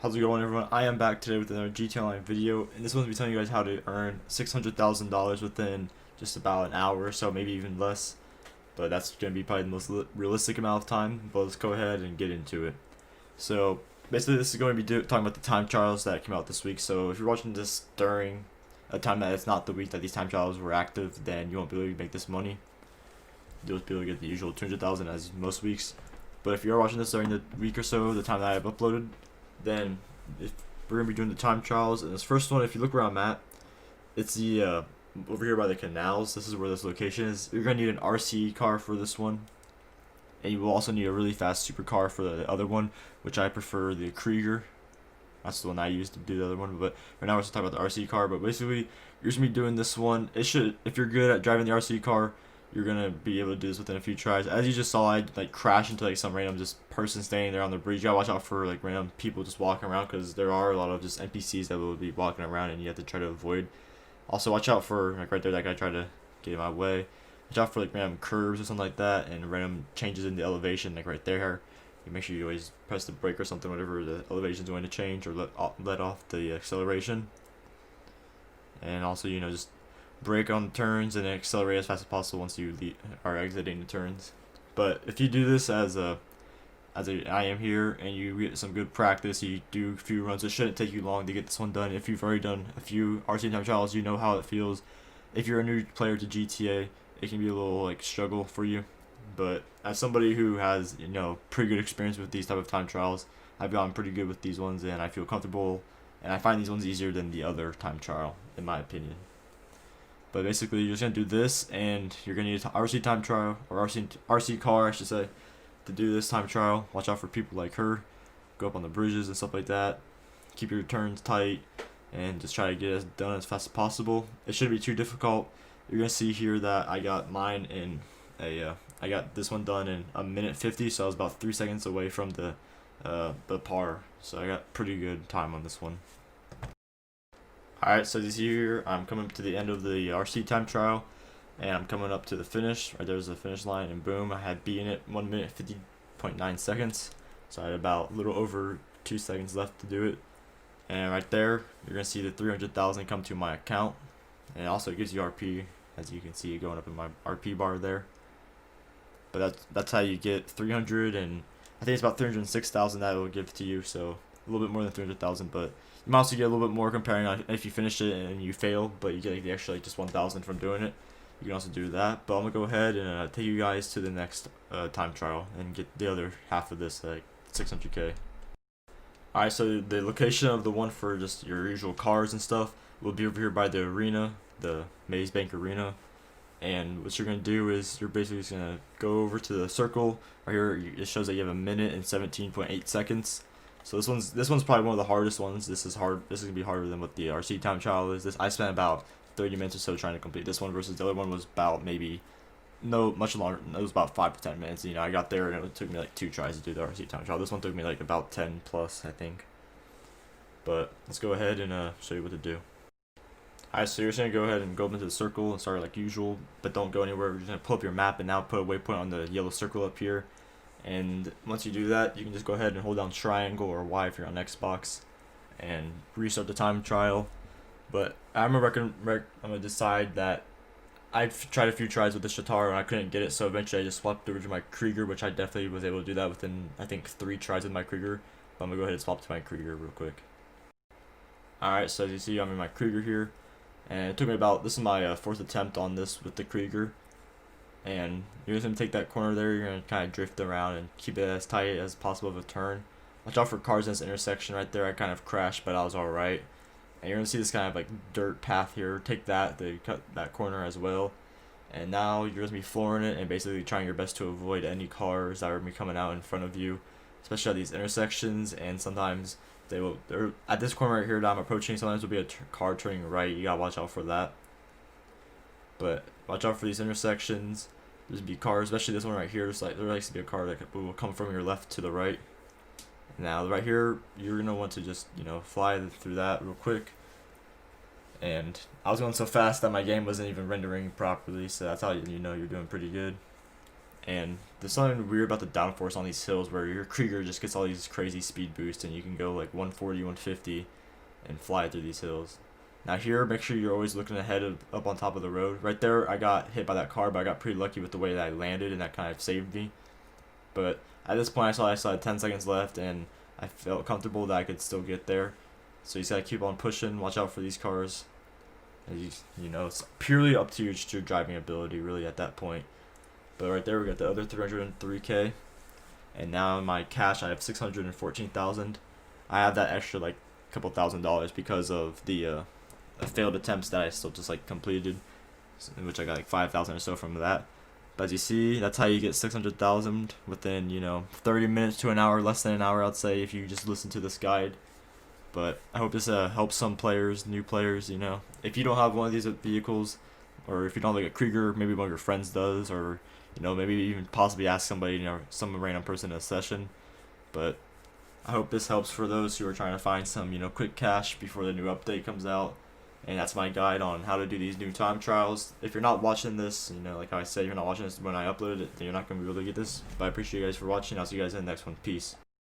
How's it going, everyone? I am back today with another GTA Online video, and this one's be telling you guys how to earn $600,000 within just about an hour or so, maybe even less. But that's going to be probably the most realistic amount of time. But let's go ahead and get into it. So basically, this is going to be talking about the time trials that came out this week. So if you're watching this during a time that it's not the week that these time trials were active, then you won't be able to make this money. You'll just be able to get the usual 200,000 as most weeks. But if you're watching this during the week or so, the time that I've uploaded, then if we're gonna be doing the time trials. And this first one, if you look where I'm at, it's the over here by the canals. This is where this location is. You're gonna need an RC car for this one, and you will also need a really fast supercar for the other one, which I prefer the Krieger. That's the one I used to do the other one. But right now we're just talking about the RC car. But basically, you're just gonna be doing this one. It should, if you're good at driving the RC car, you're gonna be able to do this within a few tries. As you just saw, I like crash into like some random just person standing there on the bridge. You gotta watch out for like random people just walking around, because there are a lot of just NPCs that will be walking around and you have to try to avoid. Also watch out for like right there, that guy tried to get in my way. Watch out for like random curves or something like that, and random changes in the elevation like right there. You make sure you always press the brake or something whenever the elevation is going to change, or let off the acceleration. And also, you know, just brake on the turns and accelerate as fast as possible once you are exiting the turns. But if you do this as I am here, and you get some good practice, you do a few runs, it shouldn't take you long to get this one done. If you've already done a few RC time trials, you know how it feels. If you're a new player to GTA, it can be a little like struggle for you. But as somebody who has, you know, pretty good experience with these type of time trials, I've gotten pretty good with these ones, and I feel comfortable, and I find these ones easier than the other time trial, in my opinion. But basically, you're just gonna do this, and you're gonna need an RC time trial, or RC car, I should say, to do this time trial. Watch out for people like her. Go up on the bridges and stuff like that. Keep your turns tight, and just try to get it done as fast as possible. It shouldn't be too difficult. You're gonna see here that I got mine in I got this one done in a minute 50, so I was about 3 seconds away from the par. So I got pretty good time on this one. Alright, so this here, I'm coming to the end of the RC time trial, and I'm coming up to the finish. Right there's the finish line, and boom, I had beaten it 1 minute 50.9 seconds. So I had about a little over 2 seconds left to do it. And right there, you're going to see the 300,000 come to my account. And also it gives you RP, as you can see going up in my RP bar there. But that's how you get 300, and I think it's about 306,000 that it will give to you, so a little bit more than 300,000, but you might also get a little bit more comparing on if you finish it and you fail, but you get like the extra like just 1,000 from doing it. You can also do that. But I'm gonna go ahead and take you guys to the next time trial and get the other half of this, like 600k. Alright, so the location of the one for just your usual cars and stuff will be over here by the arena, the Maze Bank Arena. And what you're gonna do is you're basically just gonna go over to the circle right here. It shows that you have a minute and 17.8 seconds. So this one's probably one of the hardest ones. This is hard. This is gonna be harder than what the RC time trial is. I spent about 30 minutes or so trying to complete this one, versus the other one was about maybe much longer. It was about 5 to 10 minutes. You know, I got there and it took me like 2 tries to do the RC time trial. This one took me like about 10 plus, I think. But let's go ahead and show you what to do. Alright, so you're just gonna go ahead and go up into the circle and start like usual, but don't go anywhere. You're just gonna pull up your map and now put a waypoint on the yellow circle up here. And once you do that, you can just go ahead and hold down triangle or Y if you're on Xbox, and restart the time trial. But I'm gonna decide that I've tried a few tries with the Shatar and I couldn't get it, so eventually I just swapped over to my Krieger, which I definitely was able to do that within I think 3 tries with my Krieger. But I'm gonna go ahead and swap to my Krieger real quick. Alright, so as you see, I'm in my Krieger here. And it took me about, this is my 4th attempt on this with the Krieger. And you're just going to take that corner there, you're going to kind of drift around and keep it as tight as possible of a turn. Watch out for cars in this intersection right there. I kind of crashed, but I was alright. And you're going to see this kind of like dirt path here. Take that to cut that corner as well. And now you're going to be flooring it and basically trying your best to avoid any cars that are going to be coming out in front of you, especially at these intersections. And sometimes they're at this corner right here that I'm approaching, sometimes there'll be a car turning right. You gotta watch out for that. But watch out for these intersections. There's be cars, especially this one right here. Just like there likes to be a car that will come from your left to the right. Now right here, you're gonna want to just, you know, fly through that real quick. And I was going so fast that my game wasn't even rendering properly, so that's how you know you're doing pretty good. And there's something weird about the downforce on these hills where your Krieger just gets all these crazy speed boosts and you can go like 140, 150 and fly through these hills. Now here, make sure you're always looking ahead of up on top of the road. Right there, I got hit by that car, but I got pretty lucky with the way that I landed, and that kind of saved me. But at this point, I still had 10 seconds left, and I felt comfortable that I could still get there. So you just gotta keep on pushing. Watch out for these cars. And you know, it's purely up to your driving ability, really, at that point. But right there, we got the other 303K, and now in my cash, I have 614,000. I have that extra like couple $1,000 because of the failed attempts that I still just like completed, in which I got like 5,000 or so from that. But as you see, that's how you get 600,000 within 30 minutes to an hour, less than an hour, I'd say, if you just listen to this guide. But I hope this helps some players, new players. If you don't have one of these vehicles, or if you don't have like a Krieger, maybe one of your friends does, or maybe even possibly ask somebody, some random person in a session. But I hope this helps for those who are trying to find some, quick cash before the new update comes out. And that's my guide on how to do these new time trials. If you're not watching this, like how I said, you're not watching this when I upload it, then you're not going to be able to get this. But I appreciate you guys for watching. I'll see you guys in the next one. Peace.